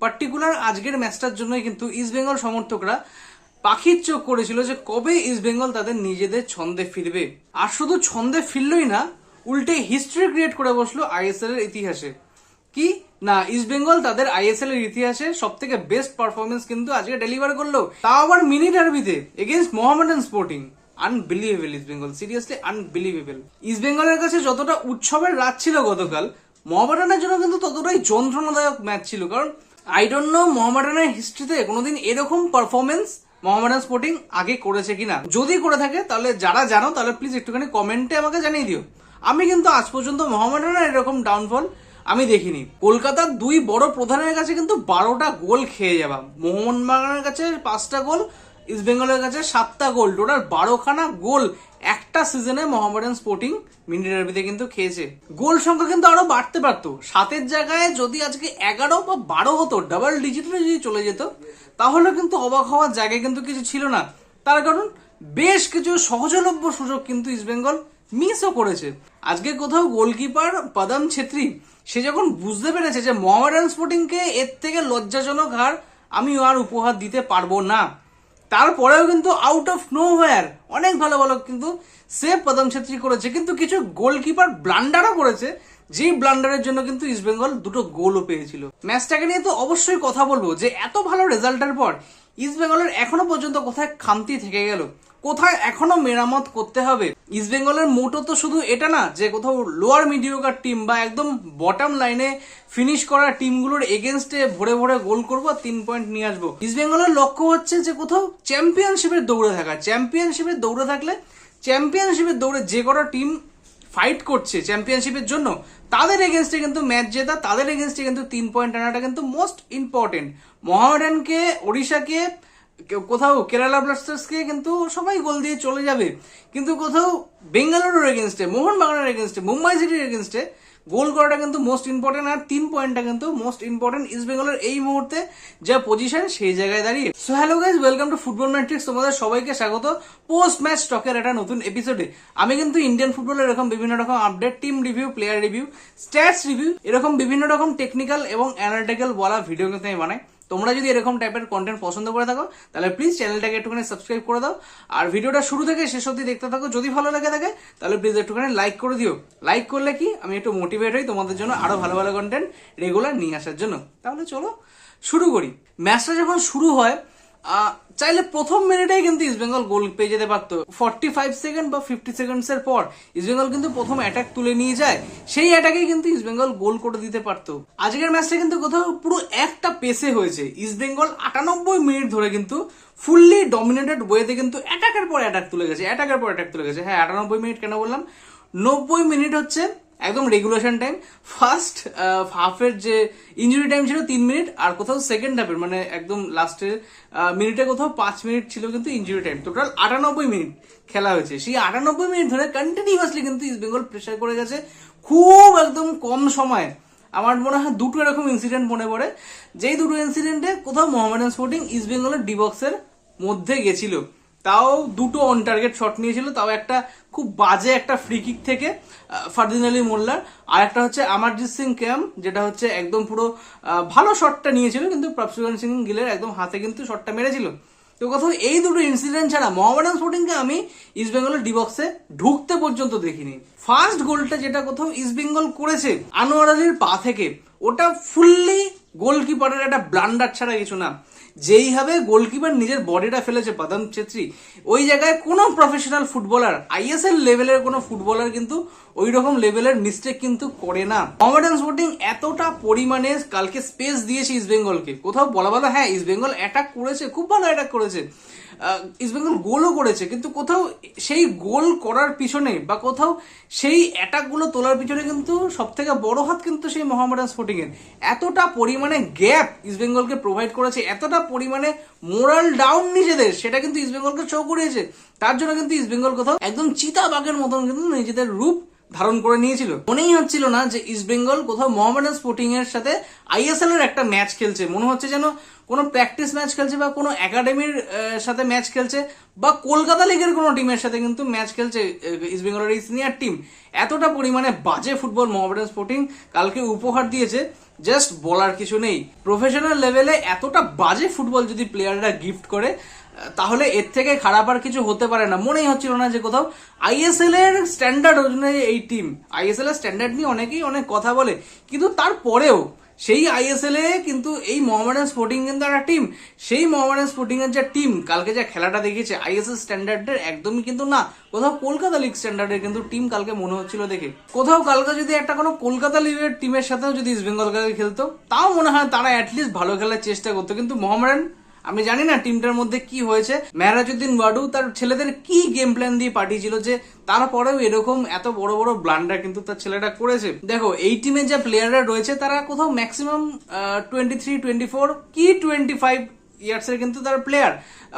Particular আজকের ম্যাচটার জন্যই কিন্তু ইস্টবেঙ্গল সমর্থকরা পাখির চোখ করেছিল যে কবে ইস্টবেঙ্গল তাদের নিজেদের ছন্দে ফিরবে। আর শুধু ছন্দে ফিরলই না, উল্টে হিস্ট্রি ক্রিয়েট করে বসলো আইএসএল এর ইতিহাসে। কি না, ইস্টবেঙ্গল তাদের আইএসএল এর ইতিহাসে সব থেকে বেস্ট পারফরমেন্স কিন্তু আজকে ডেলিভার করলো, তাও আবার মিনি ডার্বিতে against Mohammedan Sporting. Unbelievable East Bengal, seriously unbelievable. ইস্টবেঙ্গলের কাছে যতটা উৎসবের রাত ছিল গতকাল, মোহামেডানের জন্য কিন্তু ততটাই যন্ত্রণাদায়ক ম্যাচ ছিল। কারণ আই ডোন্ট নো মোহামেডানের হিস্ট্রিতে কোনোদিন এরকম পারফরমেন্স মোহামেডান স্পোর্টিং আগে করেছে কিনা। যদি করে থাকে তাহলে যারা জানো তাহলে প্লিজ একটুখানি কমেন্টে আমাকে জানিয়ে দিও। আমি কিন্তু আজ পর্যন্ত মোহামেডানের এরকম ডাউনফল আমি দেখিনি। কলকাতার দুই বড় প্রধানের কাছে কিন্তু 12টা গোল খেয়ে যাবা, মোহনবাগানের কাছে 5টা গোল, ইস্টবেঙ্গলের কাছে 7টা গোল, টোটাল 12খানা গোল একটা সিজনে মোহামেডান স্পোর্টিং মিনি ডার্বিতে কিন্তু খেয়েছে। গোল সংখ্যা কিন্তু আরো বাড়তে পারতো, 7-এর জায়গায় যদি আজকে 11 বা 12 হতো, ডাবল ডিজিটে যদি চলে যেত, তাহলে কিন্তু অবাক হওয়ার জায়গায় কিন্তু কিছু ছিল না। তার কারণ বেশ কিছু সহজলভ্য সুযোগ কিন্তু ইস্টবেঙ্গল মিসও করেছে। আজকে কোথাও গোলকিপার পদম ছেত্রী সে যখন বুঝতে পেরেছে যে মোহামেডান স্পোর্টিংকে এর থেকে লজ্জাজনক হার আমি আর উপহার দিতে পারবো না, তারপরেও কিন্তু আউট অফ নো হোয়ার অনেক ভালো ভালো কিন্তু সেভ পদম ছেত্রী করেছে, কিন্তু কিছু গোলকিপার ব্লান্ডারও করেছে, যেই ব্লান্ডারের জন্য কিন্তু ইস্টবেঙ্গল দুটো গোলও পেয়েছিল। ম্যাচটাকে নিয়ে তো অবশ্যই কথা বলবো যে এত ভালো রেজাল্টের পর ইস্টবেঙ্গলের এখনো পর্যন্ত কোথায় খামতি থেকে গেল, কোথায় এখনো মেরামত করতে হবে। ইস্টবেঙ্গলের মোটো তো শুধু এটা না যে কোথাও লোয়ার মিডিওকার টিম বা একদম বটম লাইনে ফিনিশ করা টিমগুলোর এগেনস্টে ভরে ভরে গোল করবো আর 3 পয়েন্ট নিয়ে আসবো। ইস্টবেঙ্গলের লক্ষ্য হচ্ছে যে কোথাও চ্যাম্পিয়নশিপের দৌড়ে থাকা। চ্যাম্পিয়নশিপের দৌড়ে থাকলে, চ্যাম্পিয়নশিপের দৌড়ে যে কটা টিম ফাইট করছে চ্যাম্পিয়নশিপের জন্য, তাদের এগেনস্টে কিন্তু ম্যাচ জেতা, তাদের এগেনস্টে কিন্তু 3 পয়েন্ট আনাটা কিন্তু মোস্ট ইম্পর্টেন্ট। মোহামেডানকে, ওড়িশাকে, কোথাও কেরালা ব্লাস্টার্সকে কিন্তু সবাই গোল দিয়ে চলে যাবে, কিন্তু কোথাও বেঙ্গালুরুর এগেনস্টে, মোহনবাগানের এগেনস্টে, মুম্বাই সিটির এগেনস্টে গোল করাটা কিন্তু মোস্ট ইম্পর্টেন্ট। আর 3 পয়েন্টটা কিন্তু মোস্ট ইম্পর্টেন্ট ইস্টবেঙ্গলের এই মুহূর্তে যা পজিশন সেই জায়গায় দাঁড়িয়ে। So hello guys, welcome to football matrix. তোমাদের সবাইকে স্বাগত পোস্ট ম্যাচ স্টকের একটা নতুন এপিসোডে। আমি কিন্তু ইন্ডিয়ান ফুটবলের এরকম বিভিন্ন রকম update, team review, player review, stats review, এরকম বিভিন্ন রকম টেকনিক্যাল এবং অ্যানালিটিক্যাল বলা ভিডিও কিন্তু আমি বানাই। তোমরা যদি এরকম টাইপের কন্টেন্ট পছন্দ করে থাকো তাহলে প্লিজ চ্যানেলটাকে একটুখানি সাবস্ক্রাইব করে দাও, আর ভিডিওটা শুরু থেকে শেষ অবধি দেখতে থাকো। যদি ভালো লাগে থাকে তাহলে প্লিজ একটুখানি লাইক করে দিও। লাইক করলে কি আমি একটু মোটিভেট হই তোমাদের জন্য আরো ভালো ভালো কন্টেন্ট রেগুলার নিয়ে আসার জন্য। তাহলে চলো শুরু করি। ম্যাচটা যখন শুরু হয়, চাইলে প্রথম মিনিটেই কিন্তু ইস্টবেঙ্গল গোল পেয়ে যেতে পারতো। 45 সেকেন্ড বা 50 সেকেন্ডসের পর ইস্টবেঙ্গল কিন্তু প্রথম অ্যাটাক তুলে নিয়ে যায়, সেই অ্যাটাকেই কিন্তু ইস্টবেঙ্গল গোল করে দিতে পারতো। আজকের ম্যাচটা কিন্তু কোথাও পুরো একটা পেসে হয়েছে। ইস্টবেঙ্গল 98 মিনিট ধরে কিন্তু ফুললি ডমিনেটেড ওয়েতে কিন্তু অ্যাটাকের পর অ্যাটাক তুলে গেছে, অ্যাটাকের পর অ্যাটাক তুলে গেছে। হ্যাঁ, 98 মিনিট কেন বললাম, 90 মিনিট হচ্ছে একদম রেগুলেশন টাইম। ফার্স্ট হাফের যে ইঞ্জুরি টাইম ছিল 3 মিনিট, আর কোথাও সেকেন্ড হাফের মানে একদম লাস্টের মিনিটে কোথাও 5 মিনিট ছিল কিন্তু ইঞ্জুরি টাইম। টোটাল 98 মিনিট খেলা হয়েছে। সেই 98 মিনিট ধরে কন্টিনিউয়াসলি কিন্তু ইস্টবেঙ্গল প্রেসার করে গেছে খুব একদম কম সময়। আমার মনে হয় দুটো এরকম ইনসিডেন্ট মনে পড়ে, যেই দুটো ইনসিডেন্টে কোথাও মোহামেডান স্পোর্টিং ইস্টবেঙ্গলের ডি বক্সের মধ্যে গেছিল, তাও দুটো অন টার্গেট শট নিয়েছিল, তাও একটা খুব বাজে একটা ফ্রি কিক থেকে ফারদিন আলী মোল্লার, আর একটা হচ্ছে অমরজিৎ সিং ক্যাম, যেটা হচ্ছে একদম পুরো ভালো শটটা নিয়েছিল, কিন্তু প্রভসিগঞ্জ সিং গিলের একদম হাতে কিন্তু শটটা মেরেছিল। তো কোথাও এই দুটো ইনসিডেন্ট ছাড়া মোহামেডান স্পোর্টিংকে আমি ইস্টবেঙ্গলের ডি বক্সে ঢুকতে পর্যন্ত দেখিনি। ফার্স্ট গোলটা যেটা কোথাও ইস্টবেঙ্গল করেছে আনোয়ার আলীর পা থেকে, ওটা ফুললি গোলকিপারের একটা ব্লান্ডার ছাড়া কিছু না। যেইভাবে গোলকিপার নিজের বডিটা ফেলেছে পদম ছেত্রী, ওই জায়গায় কোনো প্রফেশনাল ফুটবলার, আইএসএল লেভেলের কোনো ফুটবলার কিন্তু ওই রকম লেভেলের মিস্টেক কিন্তু করে না। মোহামেডান স্পোর্টিং এতটা পরিমাণে কালকে স্পেস দিয়েছে ইস্টবেঙ্গলকে, কোথাও বলা ভালো হ্যাঁ ইস্টবেঙ্গল অ্যাটাক করেছে, খুব ভালো অ্যাটাক করেছে, ইস্টবেঙ্গল গোলও করেছে, কিন্তু কোথাও সেই গোল করার পিছনে বা কোথাও সেই অ্যাটাকগুলো তোলার পিছনে কিন্তু সব থেকে বড় হাত কিন্তু সেই মোহামেডান স্পোর্টিং এর। এতটা পরিমাণে গ্যাপ ইস্টবেঙ্গলকে প্রোভাইড করেছে, এতটা পরিমাণে মোরাল ডাউন নিজেদের, সেটা কিন্তু ইস্টবেঙ্গলকে শো করিয়েছে। তার জন্য কিন্তু ইস্ট বেঙ্গল কোথাও একদম চিতাবাঘের মতন কিন্তু নিজেদের রূপ ধারণ করে নিয়েছিল। মনেই হচ্ছিল না যে ইস্ট বেঙ্গল কোথাও মোহামেডান স্পোর্টিং এর সাথে আইএসএল এর একটা ম্যাচ খেলছে, মনে হচ্ছে যেন কোনো প্র্যাকটিস ম্যাচ খেলছে বা কোনো একাডেমির সাথে ম্যাচ খেলছে বা কলকাতা লিগের কোনো টিমের সাথে কিন্তু ম্যাচ খেলছে ইস্ট বেঙ্গলের এই সিনিয়র টিম। এতটা পরিমাণে বাজে ফুটবল মোহামেডান স্পোর্টিং কালকে উপহার দিয়েছে, জাস্ট বলার কিছু নেই। প্রফেশনাল লেভেলে এতটা বাজে ফুটবল যদি প্লেয়াররা গিফট করে তাহলে এর থেকে খারাপ আর কিছু হতে পারে না। মনেই হচ্ছিল না যে কোথাও আইএসএল এর স্ট্যান্ডার্ড অনুযায়ী এই টিম, আইএসএল এর স্ট্যান্ডার্ড নিয়ে অনেকেই অনেক কথা বলে, কিন্তু তারপরেও সেই আইএসএল এ কিন্তু এই মোহামেডান স্পোর্টিং কিন্তু একটা টিম, সেই মোহামেডান স্পোর্টিং এর যে টিম কালকে যা খেলাটা দেখিয়েছে আইএসএল স্ট্যান্ডার্ডের একদমই কিন্তু না, কোথাও কলকাতা লিগ স্ট্যান্ডার্ডের কিন্তু টিম কালকে মনে হচ্ছিল দেখে। কোথাও কালকে যদি একটা কোনো কলকাতা লিগের টিমের সাথেও যদি ইস্ট বেঙ্গল কালকে খেলতো তাও মনে হয় তারা অ্যাটলিস্ট ভালো খেলার চেষ্টা করতো, কিন্তু মোহামেডান আমি জানি না টিমটার মধ্যে কি হয়েছে, মেহরাজউদ্দিন ওয়াডু তার ছেলেদের কি গেম প্ল্যান দিয়ে পাঠিয়েছিল যে তারপরেও এরকম এত বড় বড় ব্লান্ডার কিন্তু তার ছেলেটা করেছে। দেখো এই টিমে যে প্লেয়াররা রয়েছে তারা কোথাও ম্যাক্সিমাম 23, 24 কি 25 ইয়ার্সের কিন্তু তার প্লেয়ার।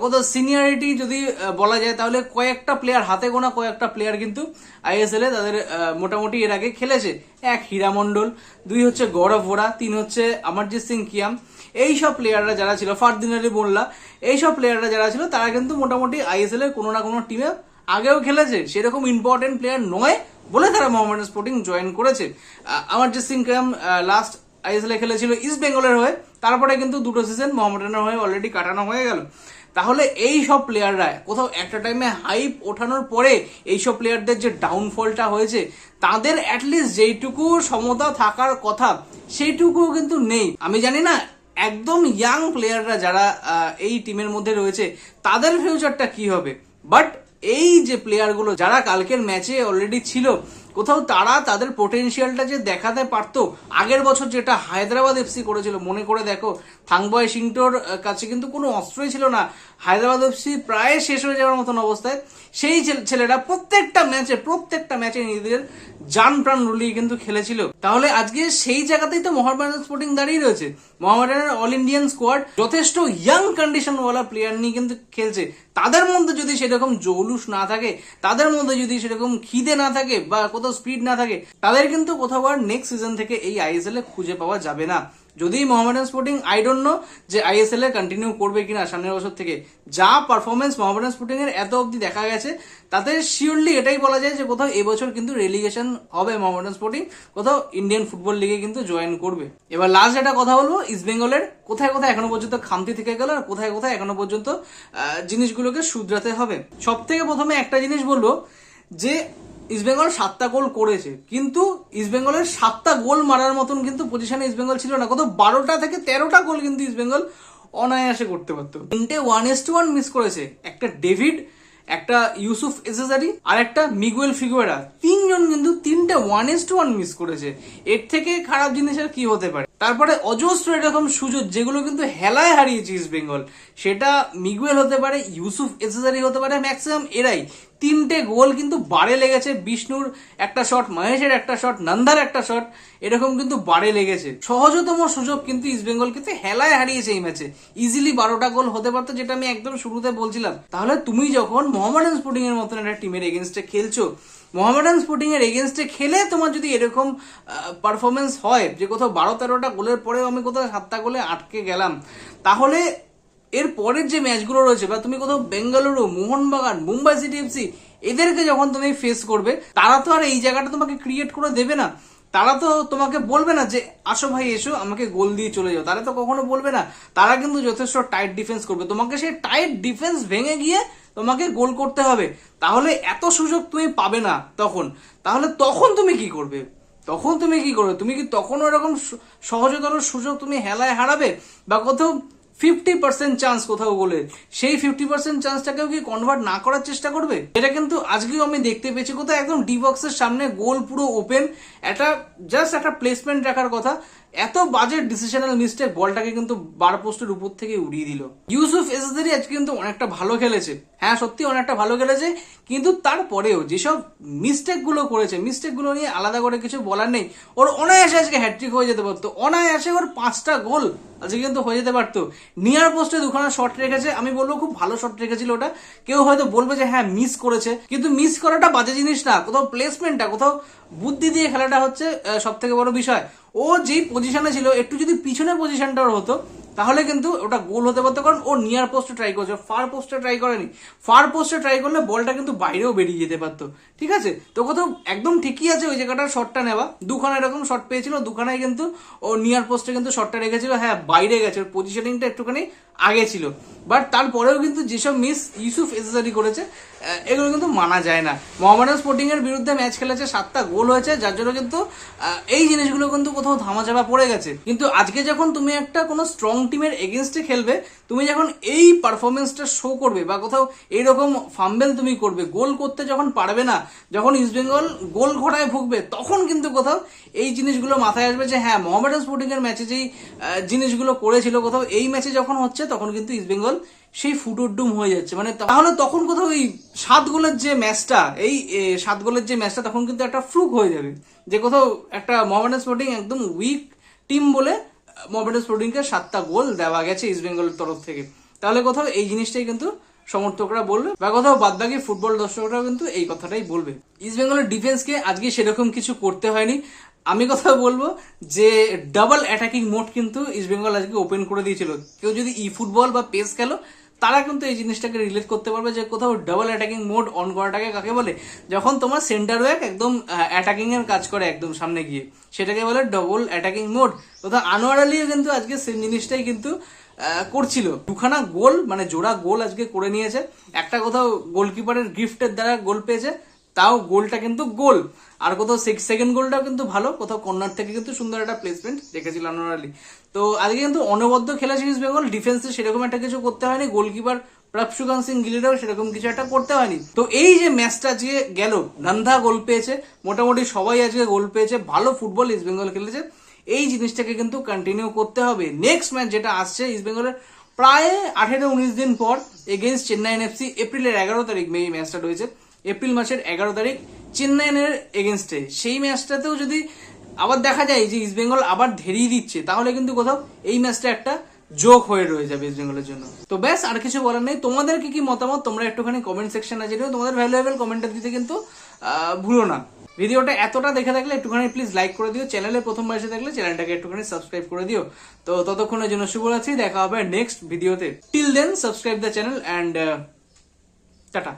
কোথাও সিনিয়রিটি যদি বলা যায় তাহলে কয়েকটা প্লেয়ার, হাতে গোনা কয়েকটা প্লেয়ার কিন্তু আইএসএল এ তাদের মোটামুটি এর আগে খেলেছে। এক হীরা মন্ডল, দুই হচ্ছে গৌরব ভোরা, তিন হচ্ছে অমরজিৎ সিং কিয়াম। এইসব প্লেয়াররা যারা ছিল, ফারদিনারি বললা, এইসব প্লেয়াররা যারা ছিল তারা কিন্তু মোটামুটি আইএসএল এর কোনো না কোনো টিমে আগেও খেলেছে, সেরকম ইম্পর্টেন্ট প্লেয়ার নয় বলে তারা মোহামেডান স্পোর্টিং জয়েন করেছে। অমরজিৎ সিং কিয়াম লাস্ট আইএসএল এ খেলেছিল ইস্ট বেঙ্গলের হয়ে, তারপরে কিন্তু দুটো সিজন মোহামেডানের হয়ে অলরেডি কাটানো হয়ে গেল। তাহলে এই সব প্লেয়াররা কোথাও একটা টাইমে হাইপ ওঠানোর পরে এইসব প্লেয়ারদের যে ডাউনফলটা হয়েছে তাদের অ্যাটলিস্ট যেইটুকু সমতা থাকার কথা সেইটুকু কিন্তু নেই। আমি জানি না একদম ইয়াং প্লেয়াররা যারা এই টিমের মধ্যে রয়েছে তাদের ফিউচারটা কি হবে, বাট এই যে প্লেয়ারগুলো যারা কালকের ম্যাচে অলরেডি ছিল কোথাও তারা তাদের পোটেনশিয়ালটা যে দেখাতে পারতো, আগের বছর যেটা হায়দ্রাবাদ এফসি করেছিল মনে করে দেখো, থাংবয় সিংটোর কাছে কিন্তু কোনো অস্ত্রই ছিল না, হায়দ্রাবাদ এফসি প্রায় শেষ হয়ে যাওয়ার মতন অবস্থায় সেই ছেলেরা প্রত্যেকটা ম্যাচে নিজেদের জান প্রাণ রুলিয়ে কিন্তু খেলেছিল। তাহলে আজকে সেই জায়গাতেই তো মোহামেডান স্পোর্টিং দাঁড়িয়ে রয়েছে। মোহামেডানের অল ইন্ডিয়ান স্কোয়াড যথেষ্ট ইয়াং কন্ডিশনওয়ালা প্লেয়ার নিয়ে কিন্তু খেলছে, তাদের মধ্যে যদি সেরকম জৌলুস না থাকে, তাদের মধ্যে যদি সেরকম খিদে না থাকে বা কোথাও স্পিড না থাকে, তাদের কিন্তু কোথাও আর নেক্সট সিজন থেকে এই আইএসএল এ খুঁজে পাওয়া যাবে না। যদি Mohammedan sporting I don't know যে আইএসএল এ কন্টিনিউ করবে কিনা সামনের বছর থেকে, যা পারফরমেন্স মোহামেডান স্পোর্টিং এর এত অব্দি দেখা গেছে তাতে শিওরলি এটাই বলা যায় যে কোথাও এবছর কিন্তু রেলিগেশন হবে মোহামেডান স্পোর্টিং, কোথাও ইন্ডিয়ান ফুটবল লিগে কিন্তু জয়েন করবে। এবার লাস্ট একটা কথা বলবো, ইস্ট বেঙ্গলের কোথায় কোথায় এখনো পর্যন্ত খামতি থেকে গেল আর কোথায় কোথায় এখনো পর্যন্ত জিনিসগুলোকে শুধরাতে হবে। সব থেকে প্রথমে একটা জিনিস বলবো যে ইস্টবেঙ্গল 7টা গোল করেছে, কিন্তু ইস্টবেঙ্গলের 7টা গোল মারার মতন কিন্তু পজিশনে ইস্টবেঙ্গল ছিল না। কত 12টা থেকে 13টা গোল কিন্তু ইস্টবেঙ্গল অনায়াসে করতে পারতো। 3টে 1:1 মিস করেছে, একটা ডেভিড, একটা ইউসুফ এসেসারি আর একটা মিগুয়েল ফিগুয়েরা, তিনজন কিন্তু 3টে 1:1 মিস করেছে। এর থেকে খারাপ জিনিস আর কি হতে পারে? তারপরে অজস্র এরকম সুযোগ যেগুলো কিন্তু হেলায় হারিয়েছে ইস্ট বেঙ্গল, সেটা মিগুয়েল হতে পারে, ইউসুফ এসেসারি হতে পারে, ম্যাক্সিমাম এরাই। 3টে গোল কিন্তু বারে লেগেছে, বিষ্ণুর একটা শট, মহেশের একটা শট, নন্দার একটা শট, এরকম কিন্তু বারে লেগেছে। সহজতম সুযোগ কিন্তু ইস্ট বেঙ্গল কিন্তু হেলায় হারিয়েছে এই ম্যাচে। ইজিলি 12টা গোল হতে পারতো, যেটা আমি একদম শুরুতে বলছিলাম। তাহলে তুমি যখন মোহামেডান স্পোর্টিং এর মতন একটা টিমের এগেনস্টে খেলছো, মোহামেডান স্পোর্টিং এর এগেনস্টে খেলে তোমার যদি এরকম পারফরমেন্স হয় যে কোথাও 12-13টা গোলের পরেও আমি কোথাও 7টা গোলে আটকে গেলাম, তাহলে এর পরের যে ম্যাচগুলো রয়েছে বা তুমি কোথাও বেঙ্গালুরু, মোহনবাগান, মুম্বাই সিটি এফসি এদেরকে যখন তুমি ফেস করবে, তারা তো আর এই জায়গাটা তোমাকে ক্রিয়েট করে দেবে না। তারা তো তোমাকে বলবে না যে আসো ভাই এসো আমাকে গোল দিয়ে চলে যাও, তারা তো কখনো বলবে না। তারা কিন্তু যথেষ্ট টাইট ডিফেন্স করবে, তোমাকে সেই টাইট ডিফেন্স ভেঙে গিয়ে তোমাকে গোল করতে হবে। তাহলে এত সুযোগ তুমি পাবে না তখন। তাহলে তখন তুমি কি করবে? তুমি কি তখন ওরকম সহজতর সুযোগ তুমি হেলায় হারাবে বা কোথাও 50% চান্স কোথাও গোলের, সেই 50% চান্সটাকেও কি কনভার্ট না করার চেষ্টা করবে? এটা কিন্তু আজকেও আমি দেখতে পেয়েছি, কোথাও একদম ডি বক্সের সামনে গোল পুরো ওপেন, জাস্ট একটা প্লেসমেন্ট রাখার কথা, এত বাজে ডিসিশনাল মিস্টেক, বলটাকে কিন্তু বার পোস্টের উপর থেকে উড়িয়ে দিল। ইউসুফ এসআরি আজকে কিন্তু অনেকটা ভালো খেলেছে, হ্যাঁ সত্যি অনেকটা ভালো খেলেছে, কিন্তু তারপরেও যেসব মিস্টেক গুলো করেছে, মিস্টেক গুলো নিয়ে আলাদা করে কিছু বলার নেই। ওর অনায়াসে আজকে হ্যাট্রিক হয়ে যেতে পারতো, অনায়াসে ওর 5টা গোল আজকে কিন্তু হয়ে যেতে পারতো। নিয়ার পোস্টে 2খানা শট রেখেছে, আমি বলবো খুব ভালো শট রেখেছিল ওটা। কেউ হয়তো বলবে যে হ্যাঁ মিস করেছে, কিন্তু মিস করাটা বাজে জিনিস না, কোথাও প্লেসমেন্টটা, কোথাও বুদ্ধি দিয়ে খেলাটা হচ্ছে সব থেকে বড় বিষয়। ও যেই পজিশনে ছিল, একটু যদি পিছনের পজিশনটা হতো তাহলে কিন্তু ওটা গোল হতে পারতো, কারণ ও নিয়ার পোস্টে ট্রাই করেছে, ফার পোস্টে ট্রাই করেনি। ফার পোস্টে ট্রাই করলে বলটা কিন্তু বাইরেও বেরিয়ে যেতে পারতো, ঠিক আছে। তো কোথাও একদম ঠিকই আছে ওই জায়গাটার শটটা নেওয়া। 2খানা এরকম শট পেয়েছিল, 2খানায় কিন্তু ও নিয়ার পোস্টে কিন্তু শটটা রেখেছিল, হ্যাঁ বাইরে গেছে, ওর পজিশনিংটা একটুখানি আগে ছিল। বাট তারপরেও কিন্তু যেসব মিস ইউসুফ এসআরি করেছে এগুলো কিন্তু মানা যায় না। মোহামেডান স্পোর্টিং এর বিরুদ্ধে ম্যাচ খেলেছে, 7টা গোল হয়েছে, যার জন্য কিন্তু এই জিনিসগুলো কিন্তু কোথাও ধামাচাপা পড়ে গেছে। কিন্তু আজকে যখন তুমি একটা কোনো স্ট্রং টিমের এগেনস্টে খেলবে, তুমি যখন এই পারফরমেন্সটা শো করবে বা কোথাও এইরকম ফাম্বেল তুমি করবে, গোল করতে যখন পারবে না, যখন ইস্ট বেঙ্গল গোল ঘটায় ভুগবে, তখন কিন্তু কোথাও এই জিনিসগুলো মাথায় আসবে যে হ্যাঁ মোহামেডান স্পোর্টিং এর ম্যাচে যেই জিনিসগুলো করেছিল, কোথাও এই ম্যাচে যখন হচ্ছে তখন কিন্তু ইস্ট বেঙ্গল সেই ফুটোডুম হয়ে যাচ্ছে। মানে তাহলে তখন কোথাও এই 7 গোলের যে ম্যাচটা, এই 7 গোলের যে ম্যাচটা, তখন কিন্তু একটা ফ্লুক হয়ে যাবে, যে কোথাও একটা মোহামেডান স্পোর্টিং একদম উইক টিম বলে মোহামেডান স্পোর্টিংকে 7টা গোল দেওয়া গেছে ইস্ট বেঙ্গলের তরফ থেকে। তাহলে কোথাও এই জিনিসটাই কিন্তু সমর্থকরা বলবে, বা কোথাও বাদবাকি ফুটবল দর্শকরাও কিন্তু এই কথাটাই বলবে। ইস্ট বেঙ্গলের ডিফেন্সকে আজকে সেরকম কিছু করতে হয়নি। আমি কথা বলবো যে ডাবল অ্যাটাকিং মোড কিন্তু ইস্ট বেঙ্গল আজকে ওপেন করে দিয়েছিল। কেউ যদি ই ফুটবল বা পেস খেলো তারা কিন্তু এই জিনিসটাকে রিলেট করতে পারবে যে কোথাও ডাবল অ্যাটাকিং মোড অন করাটাকে কাকে বলে, যখন তোমার সেন্টার ব্যাক একদম অ্যাটাকিং এর কাজ করে একদম সামনে গিয়ে, সেটাকে বলে ডাবল অ্যাটাকিং মোড। কোথাও আনোয়ার আলীও কিন্তু আজকে সেম জিনিসটাই কিন্তু করছিল। 2খানা গোল মানে জোড়া গোল আজকে করে নিয়েছে। একটা কোথাও গোলকিপারের গিফটের দ্বারা গোল পেয়েছে, তাও গোলটা কিন্তু গোল। আর কোথাও সেকেন্ড গোলটাও কিন্তু ভালো, কোথাও কর্নার থেকে কিন্তু সুন্দর একটা প্লেসমেন্ট রেখেছিল আনোয়ার আলী। তো আজকে কিন্তু অনবদ্য খেলেছে ইস্ট বেঙ্গল, ডিফেন্সে সেরকম একটা কিছু করতে হয়নি, গোলকিপার প্রভশুকান সিং গিলিরাও সেরকম কিছু একটা করতে হয়নি। তো এই যে ম্যাচটা আজকে গেল, নান্ধা গোল পেয়েছে, মোটামুটি সবাই আজকে গোল পেয়েছে, ভালো ফুটবল ইস্ট বেঙ্গল খেলেছে। এই জিনিসটাকে কিন্তু কন্টিনিউ করতে হবে। নেক্সট ম্যাচ যেটা আসছে ইস্ট বেঙ্গলের প্রায় 18-19 দিন পর এগেইনস্ট চেন্নাই এফসি, এপ্রিলের 11 তারিখ এই ম্যাচটা রয়েছে, এপ্রিল মাসের 11 তারিখ চেন্নাইয়ের এগেনস্টে। সেই ম্যাচটাতেও যদি আবার দেখা যায় যে ইস্ট বেঙ্গল আবার ধেরিয়ে দিচ্ছে, তাহলে কিন্তু কোথাও এই ম্যাচটা একটা যোগ হয়ে রয়ে যাবে ইস্ট বেঙ্গলের জন্য। তো ব্যাস, আর কিছু বলার নেই। তোমাদের কি মতামত তোমরা একটুখানি কমেন্ট সেকশনে জানিও, তোমাদের ভ্যালুয়েবল কমেন্টটা দিতে কিন্তু ভুলো না। ভিডিওটা এতটা দেখে থাকলে একটুখানি প্লিজ লাইক করে দিও, চ্যানেলে প্রথমবার এসে থাকলে চ্যানেলটাকে একটুখানি সাবস্ক্রাইব করে দিও। তো ততক্ষণের জন্য শুভরাত্রি, দেখা হবে নেক্সট ভিডিওতে। Till then subscribe the channel and tata.